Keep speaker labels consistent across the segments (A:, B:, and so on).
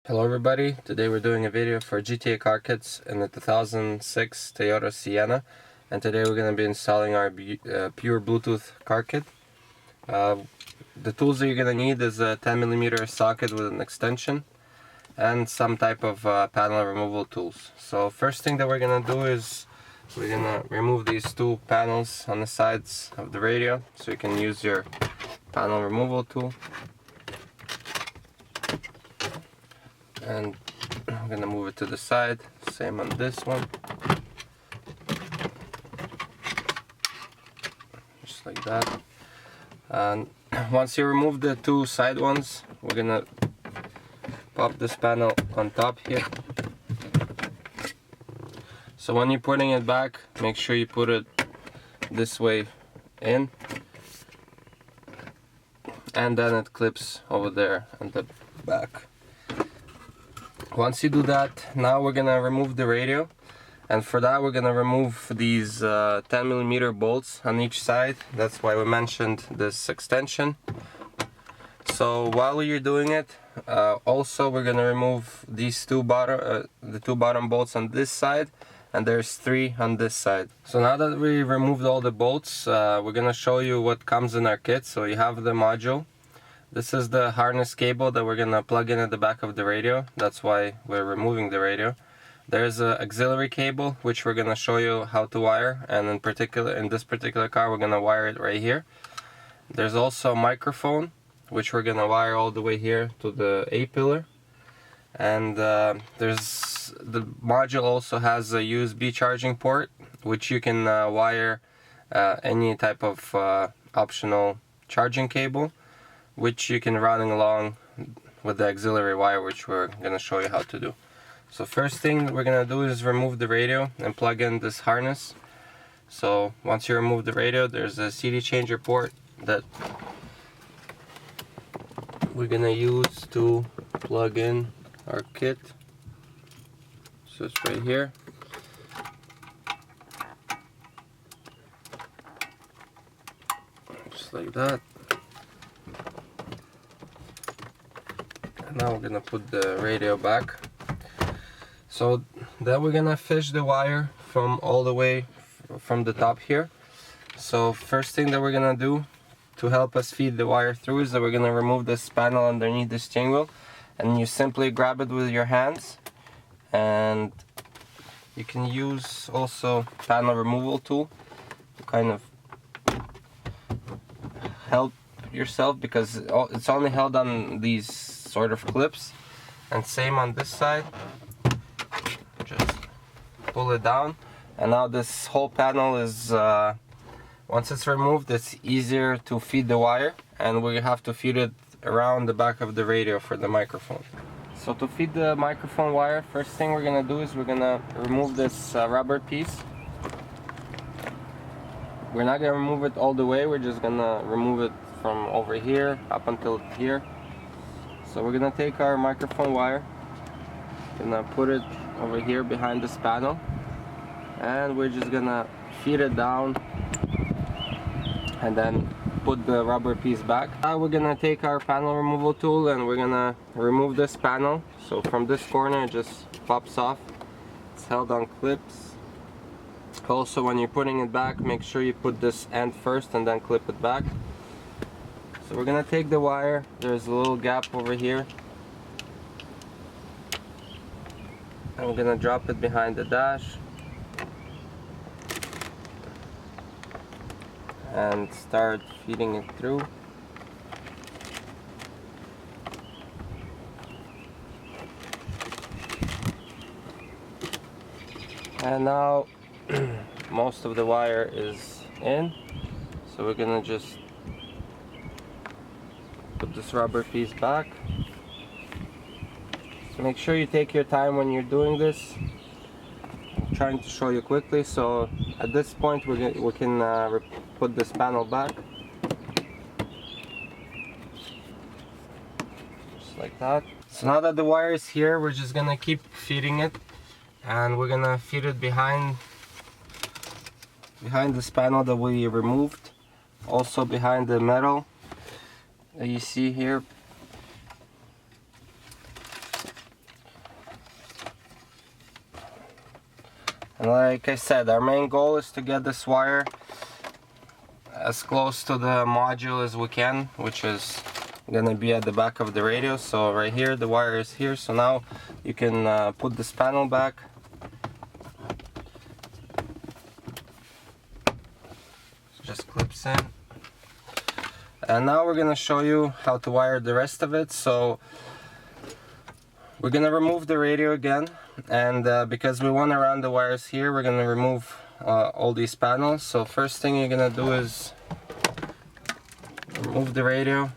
A: Hello everybody, today we're doing a video for GTA car kits in the 2006 Toyota Sienna, and today we're going to be installing our pure Bluetooth car kit. The tools that you're going to need is a 10mm socket with an extension and some type of panel removal tools. So first thing that we're going to do is we're going to remove these two panels on the sides of the radio, so you can use your panel removal tool. And I'm gonna move it to the side, same on this one, just like that. And once you remove the two side ones, we're gonna pop this panel on top here. So when you're putting it back, make sure you put it this way in, and then it clips over there on the back. Once you do that, now we're gonna remove the radio, and for that we're gonna remove these 10mm bolts on each side. That's why we mentioned this extension. So while you're doing it, also we're gonna remove these the two bottom bolts on this side, and there's 3 on this side. So now that we removed all the bolts, we're gonna show you what comes in our kit. So you have the module. This is the harness cable that we're gonna plug in at the back of the radio. That's why we're removing the radio. There's an auxiliary cable, which we're gonna show you how to wire, and in this particular car we're gonna wire it right here. There's also a microphone, which we're gonna wire all the way here to the A-pillar. And the module also has a USB charging port, which you can wire any type of optional charging cable, which you can run along with the auxiliary wire, which we're going to show you how to do. So first thing that we're going to do is remove the radio and plug in this harness. So once you remove the radio, there's a CD changer port that we're going to use to plug in our kit. So it's right here. Just like that. Now we're gonna put the radio back. So then we're gonna fish the wire from all the way from the top here. So first thing that we're gonna do to help us feed the wire through is that we're gonna remove this panel underneath the steering wheel, and you simply grab it with your hands, and you can use also panel removal tool to kind of help yourself, because it's only held on these sort of clips. And same on this side, just pull it down, and now this whole panel is once it's removed, it's easier to feed the wire, and we have to feed it around the back of the radio for the microphone. So to feed the microphone wire, first thing we're gonna do is we're gonna remove this rubber piece. We're not gonna remove it all the way, we're just gonna remove it from over here up until here. So we're gonna take our microphone wire, gonna put it over here behind this panel, and we're just gonna feed it down and then put the rubber piece back. Now we're gonna take our panel removal tool and we're gonna remove this panel. So from this corner it just pops off. It's held on clips. Also, when you're putting it back, make sure you put this end first and then clip it back. So we're gonna take the wire, there's a little gap over here, and we're gonna drop it behind the dash and start feeding it through. And now most of the wire is in, so we're gonna just put this rubber piece back. So make sure you take your time when you're doing this. I'm trying to show you quickly. So at this point we can put this panel back, just like that. So now that the wire is here, we're just gonna keep feeding it, and we're gonna feed it behind this panel that we removed, also behind the metal that you see here. Like I said, our main goal is to get this wire as close to the module as we can, which is gonna be at the back of the radio. So right here, the wire is here. So now you can put this panel back. Just clips in. And now we're gonna show you how to wire the rest of it. So we're gonna remove the radio again, and because we want to run the wires here, we're gonna remove all these panels. So first thing you're gonna do is remove the radio,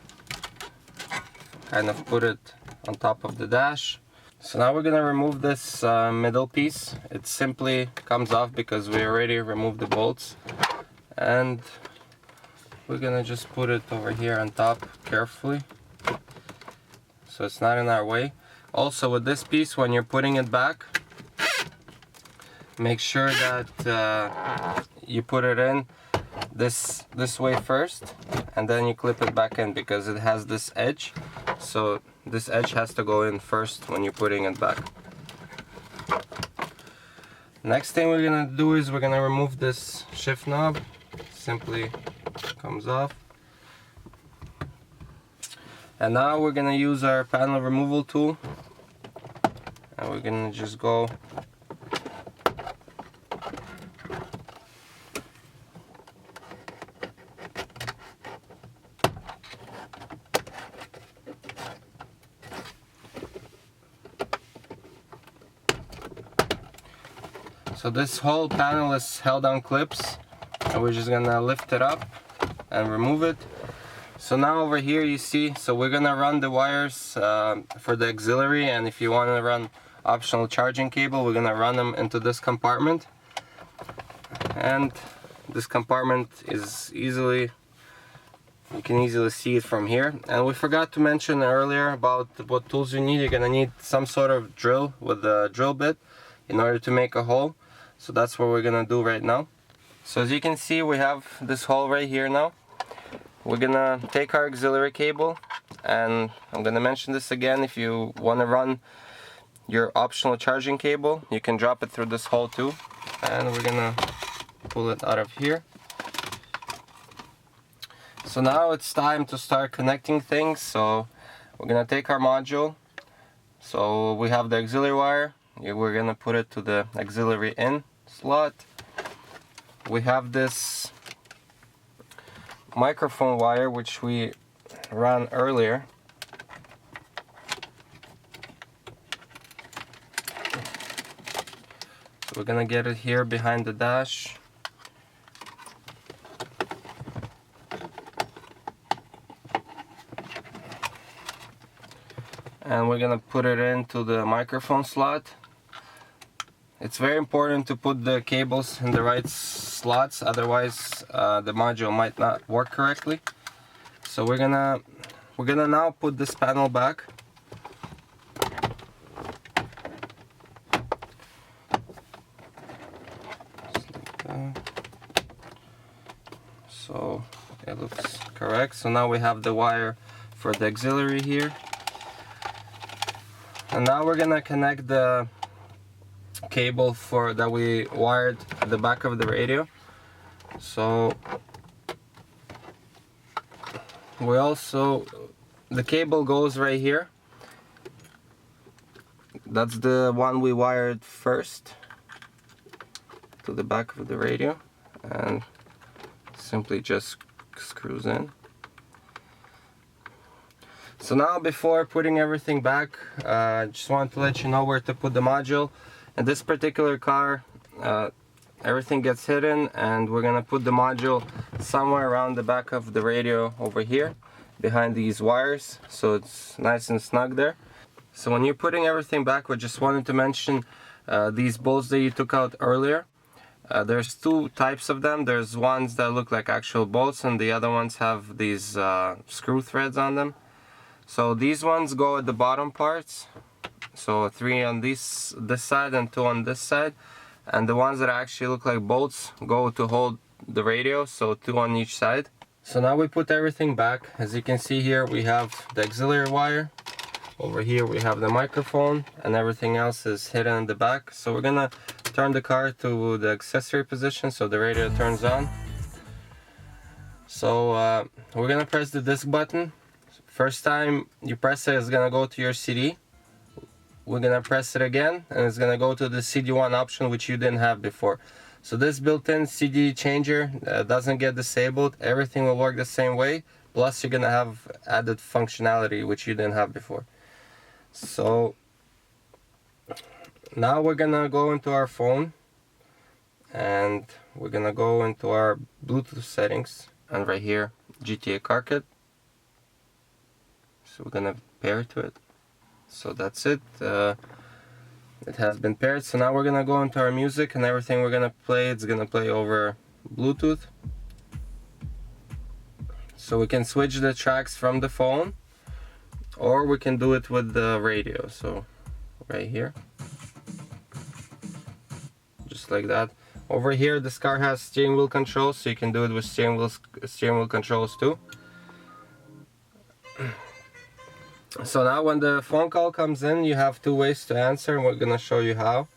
A: kind of put it on top of the dash. So now we're gonna remove this middle piece. It simply comes off because we already removed the bolts, and we're gonna just put it over here on top carefully so it's not in our way. Also, with this piece, when you're putting it back, make sure that you put it in this way first, and then you clip it back in, because it has this edge. So this edge has to go in first when you're putting it back. Next thing we're gonna do is we're gonna remove this shift knob. Simply comes off. And now we're gonna use our panel removal tool, and we're gonna just go so this whole panel is held on clips, and we're just gonna lift it up and remove it. So now over here you see, so we're gonna run the wires for the auxiliary, and if you want to run optional charging cable, we're gonna run them into this compartment. And this compartment is you can easily see it from here. And we forgot to mention earlier about what tools you need. You're gonna need some sort of drill with a drill bit in order to make a hole. So that's what we're gonna do right now. So as you can see, we have this hole right here now. We're gonna take our auxiliary cable, and I'm gonna mention this again, if you want to run your optional charging cable, you can drop it through this hole too. And we're gonna pull it out of here. So now it's time to start connecting things. So we're gonna take our module. So we have the auxiliary wire. We're gonna put it to the auxiliary in slot. We have this microphone wire which we ran earlier. So we're gonna get it here behind the dash. And we're gonna put it into the microphone slot. It's very important to put the cables in the right slots, otherwise the module might not work correctly. So we're gonna now put this panel back. Just like that. So it looks correct. So now we have the wire for the auxiliary here. And now we're gonna connect the cable that we wired at the back of the radio. So the cable goes right here. That's the one we wired first to the back of the radio, and simply just screws in. So now, before putting everything back, I just want to let you know where to put the module. In this particular car, everything gets hidden, and we're gonna put the module somewhere around the back of the radio over here, behind these wires, so it's nice and snug there. So when you're putting everything back, we just wanted to mention these bolts that you took out earlier. There's two types of them. There's ones that look like actual bolts, and the other ones have these screw threads on them. So these ones go at the bottom parts. So 3 on this side and 2 on this side. And the ones that actually look like bolts go to hold the radio, so 2 on each side. So now we put everything back. As you can see here, we have the auxiliary wire. Over here we have the microphone, and everything else is hidden in the back. So we're gonna turn the car to the accessory position so the radio turns on. So we're gonna press the disc button. First time you press it, it's gonna go to your CD. We're gonna press it again and it's gonna go to the CD1 option, which you didn't have before. So this built-in CD changer doesn't get disabled. Everything will work the same way, plus you're gonna have added functionality which you didn't have before. So now we're gonna go into our phone and we're gonna go into our Bluetooth settings, and right here GTA car kit. So we're gonna pair to it. So that's it. It has been paired. So now we're gonna go into our music, and everything we're gonna play, it's gonna play over Bluetooth. So we can switch the tracks from the phone, or we can do it with the radio. So right here, just like that. Over here, this car has steering wheel controls, so you can do it with steering wheel controls too. So now when the phone call comes in, you have two ways to answer, and we're gonna show you how.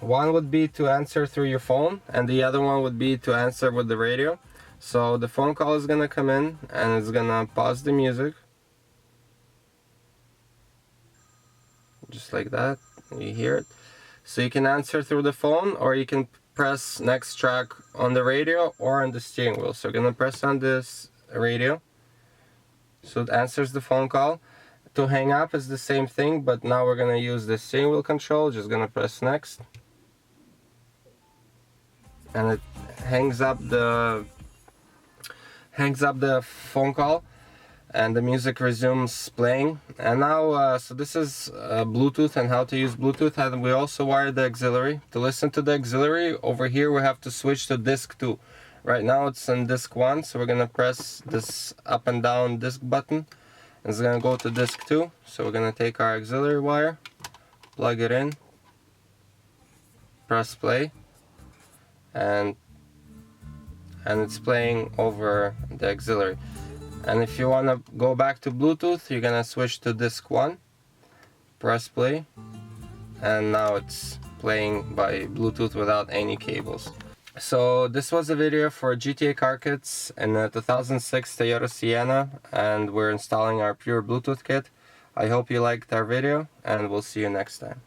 A: One would be to answer through your phone, and the other one would be to answer with the radio. So the phone call is gonna come in, and it's gonna pause the music. Just like that, you hear it. So you can answer through the phone, or you can press next track on the radio or on the steering wheel. So we're gonna press on this radio. So it answers the phone call. To hang up is the same thing, but now we're gonna use the steering wheel control. Just gonna press next, and it hangs up the phone call, and the music resumes playing. And now, so this is Bluetooth and how to use Bluetooth, and we also wired the auxiliary. To listen to the auxiliary, over here we have to switch to disc 2. Right now it's on disc 1, so we're gonna press this up and down disc button. It's gonna go to disc 2. So we're gonna take our auxiliary wire, plug it in, press play, and it's playing over the auxiliary. And if you wanna go back to Bluetooth, you're gonna switch to disc 1, press play, and now it's playing by Bluetooth without any cables. So this was a video for GTA car kits in a 2006 Toyota Sienna, and we're installing our pure Bluetooth kit. I hope you liked our video, and we'll see you next time.